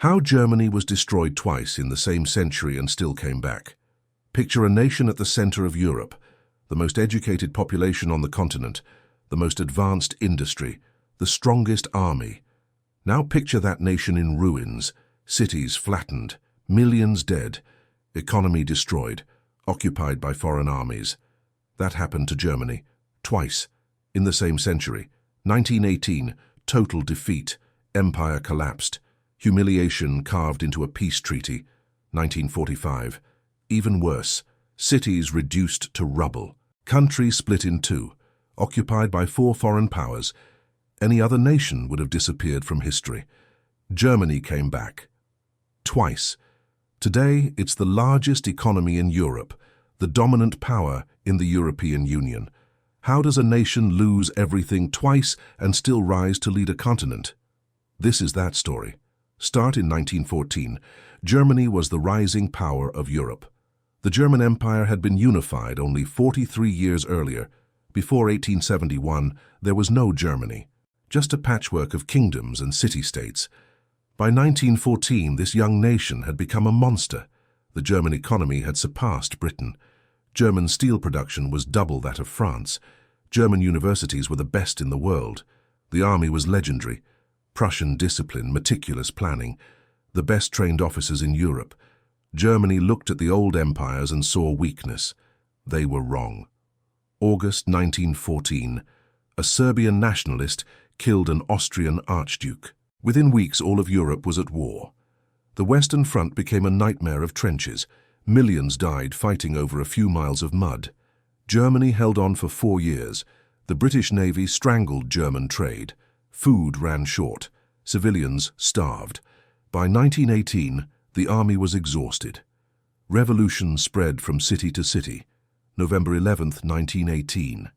How Germany was destroyed twice in the same century and still came back. Picture a nation at the center of Europe, the most educated population on the continent, the most advanced industry, the strongest army. Now picture that nation in ruins, cities flattened, millions dead, economy destroyed, occupied by foreign armies. That happened to Germany, twice, in the same century. 1918, total defeat, empire collapsed, humiliation carved into a peace treaty. 1945, even worse, cities reduced to rubble, country split in two, occupied by 4 foreign powers. Any other nation would have disappeared from history. Germany came back. Twice. Today, it's the largest economy in Europe, the dominant power in the European Union. How does a nation lose everything twice and still rise to lead a continent? This is that story. Start in 1914. Germany was the rising power of Europe. The German Empire had been unified only 43 years earlier. Before 1871, there was no Germany, just a patchwork of kingdoms and city-states. By 1914, this young nation had become a monster. The German economy had surpassed Britain. German steel production was double that of France. German universities were the best in the world. The army was legendary. Prussian discipline, meticulous planning, the best trained officers in Europe. Germany looked at the old empires and saw weakness. They were wrong. August 1914, a Serbian nationalist killed an Austrian archduke. Within weeks, all of Europe was at war. The Western Front became a nightmare of trenches. Millions died fighting over a few miles of mud. Germany held on for 4 years. The British Navy strangled German trade. Food ran short. Civilians starved. By 1918, the army was exhausted. Revolution spread from city to city. November 11, 1918.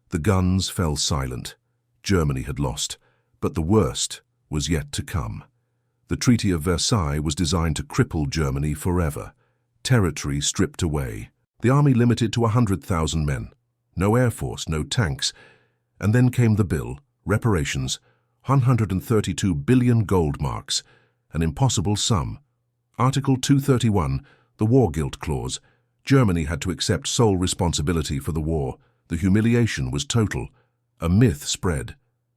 The guns fell silent. Germany had lost, but the worst was yet to come. The Treaty of Versailles was designed to cripple Germany forever. Territory stripped away. The army limited to 100,000 men. No air force, no tanks. And then came the bill, reparations, 132 billion gold marks, an impossible sum. Article 231, the War Guilt Clause. Germany had to accept sole responsibility for the war. The humiliation was total. A myth spread.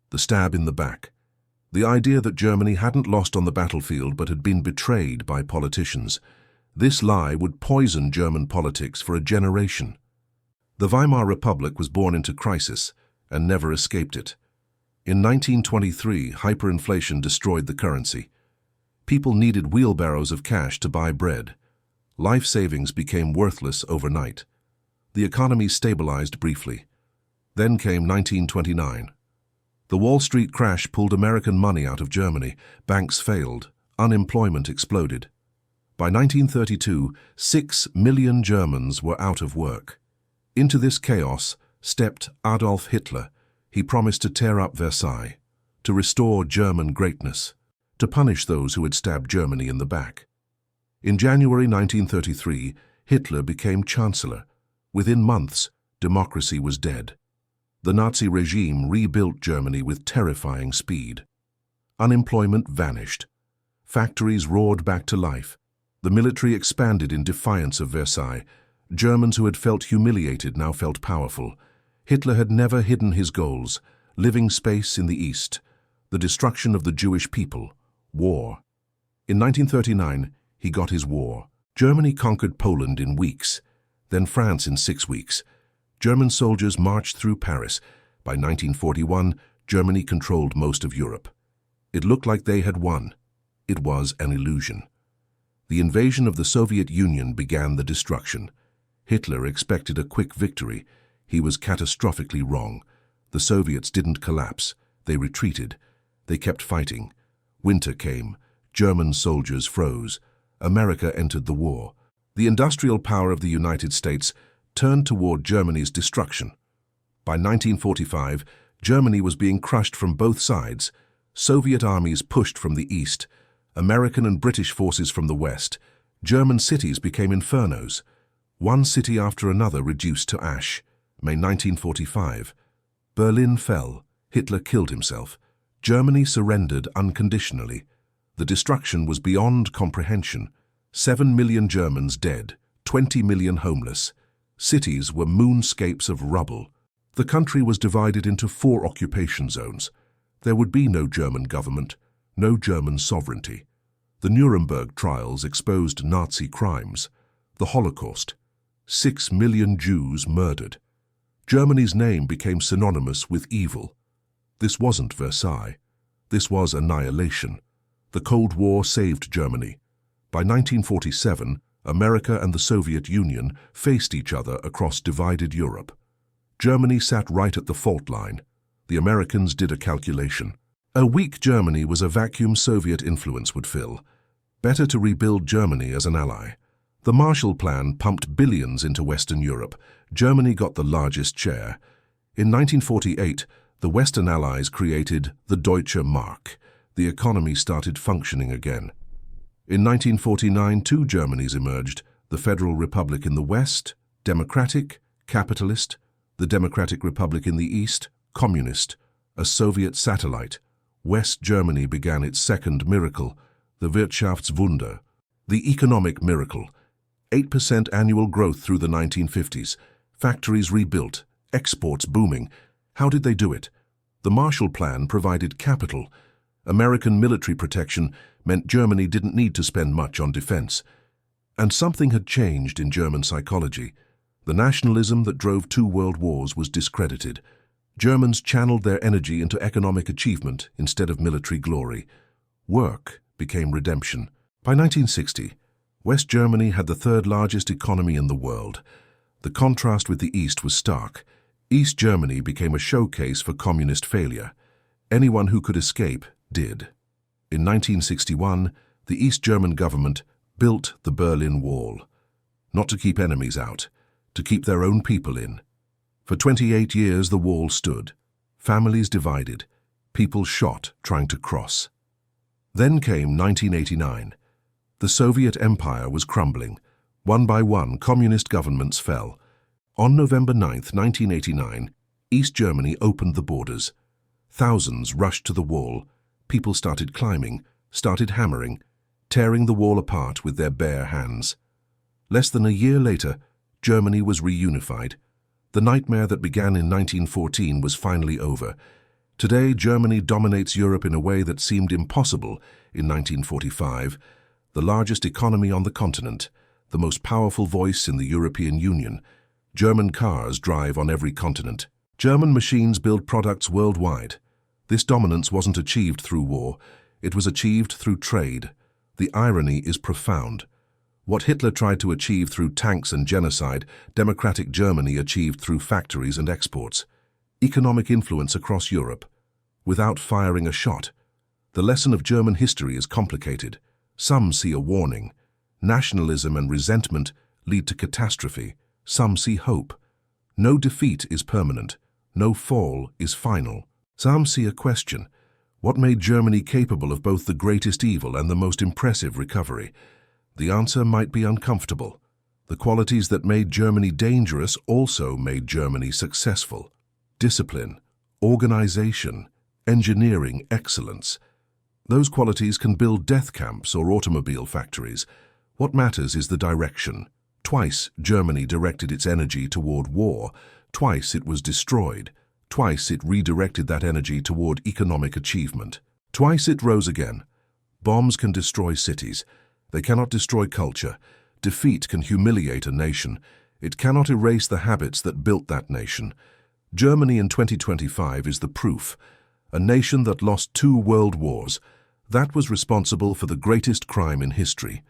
The stab in the back. The idea that Germany hadn't lost on the battlefield but had been betrayed by politicians. This lie would poison German politics for a generation. The Weimar Republic was born into crisis and never escaped it. In 1923, hyperinflation destroyed the currency. People needed wheelbarrows of cash to buy bread. Life savings became worthless overnight. The economy stabilized briefly. Then came 1929. The Wall Street crash pulled American money out of Germany. Banks failed. Unemployment exploded. By 1932, 6 million Germans were out of work. Into this chaos stepped Adolf Hitler. He promised to tear up Versailles, to restore German greatness, to punish those who had stabbed Germany in the back. In January 1933, Hitler became chancellor. Within months, democracy was dead. The Nazi regime rebuilt Germany with terrifying speed. Unemployment vanished. Factories roared back to life. The military expanded in defiance of Versailles. Germans who had felt humiliated now felt powerful. Hitler had never hidden his goals: living space in the East, the destruction of the Jewish people, war. In 1939, he got his war. Germany conquered Poland in weeks, then France in 6 weeks. German soldiers marched through Paris. By 1941, Germany controlled most of Europe. It looked like they had won. It was an illusion. The invasion of the Soviet Union began the destruction. Hitler expected a quick victory. He was catastrophically wrong. The Soviets didn't collapse. They retreated. They kept fighting. Winter came. German soldiers froze. America entered the war. The industrial power of the United States turned toward Germany's destruction. By 1945, Germany was being crushed from both sides. Soviet armies pushed from the east, American and British forces from the west. German cities became infernos. One city after another reduced to ash. May 1945. Berlin fell. Hitler killed himself. Germany surrendered unconditionally. The destruction was beyond comprehension. 7 million Germans dead, 20 million homeless. Cities were moonscapes of rubble. The country was divided into 4 occupation zones. There would be no German government, no German sovereignty. The Nuremberg trials exposed Nazi crimes. The Holocaust. 6 million Jews murdered. Germany's name became synonymous with evil. This wasn't Versailles. This was annihilation. The Cold War saved Germany. By 1947, America and the Soviet Union faced each other across divided Europe. Germany sat right at the fault line. The Americans did a calculation. A weak Germany was a vacuum Soviet influence would fill. Better to rebuild Germany as an ally. The Marshall Plan pumped billions into Western Europe. Germany got the largest share. In 1948, the Western Allies created the Deutsche Mark. The economy started functioning again. In 1949, 2 Germanys emerged: the Federal Republic in the West, democratic, capitalist; the Democratic Republic in the East, communist, a Soviet satellite. West Germany began its second miracle, the Wirtschaftswunder, the economic miracle. 8% annual growth through the 1950s, factories rebuilt, exports booming. How did they do it? The Marshall Plan provided capital. American military protection meant Germany didn't need to spend much on defense. And something had changed in German psychology. The nationalism that drove 2 world wars was discredited. Germans channeled their energy into economic achievement instead of military glory. Work became redemption. By 1960, West Germany had the 3rd largest economy in the world. The contrast with the East was stark. East Germany became a showcase for communist failure. Anyone who could escape did. In 1961, the East German government built the Berlin Wall. Not to keep enemies out, to keep their own people in. For 28 years the wall stood. Families divided. People shot trying to cross. Then came 1989. The Soviet Empire was crumbling. One by one, communist governments fell. On November 9, 1989, East Germany opened the borders. Thousands rushed to the wall. People started climbing, started hammering, tearing the wall apart with their bare hands. Less than a year later, Germany was reunified. The nightmare that began in 1914 was finally over. Today, Germany dominates Europe in a way that seemed impossible in 1945. The largest economy on the continent, the most powerful voice in the European Union. German cars drive on every continent. German machines build products worldwide. This dominance wasn't achieved through war. It was achieved through trade. The irony is profound. What Hitler tried to achieve through tanks and genocide, democratic Germany achieved through factories and exports. Economic influence across Europe, without firing a shot. The lesson of German history is complicated. Some see a warning. Nationalism and resentment lead to catastrophe. Some see hope. No defeat is permanent. No fall is final. Some see a question. What made Germany capable of both the greatest evil and the most impressive recovery? The answer might be uncomfortable. The qualities that made Germany dangerous also made Germany successful. Discipline, organization, engineering excellence. Those qualities can build death camps or automobile factories. What matters is the direction. Twice Germany directed its energy toward war. Twice it was destroyed. Twice it redirected that energy toward economic achievement. Twice it rose again. Bombs can destroy cities. They cannot destroy culture. Defeat can humiliate a nation. It cannot erase the habits that built that nation. Germany in 2025 is the proof. A nation that lost 2 world wars. That was responsible for the greatest crime in history.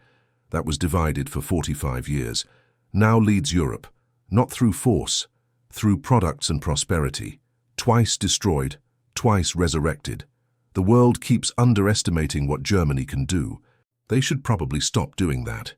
That was divided for 45 years. Now leads Europe, not through force, through products and prosperity. Twice destroyed, twice resurrected. The world keeps underestimating what Germany can do. They should probably stop doing that.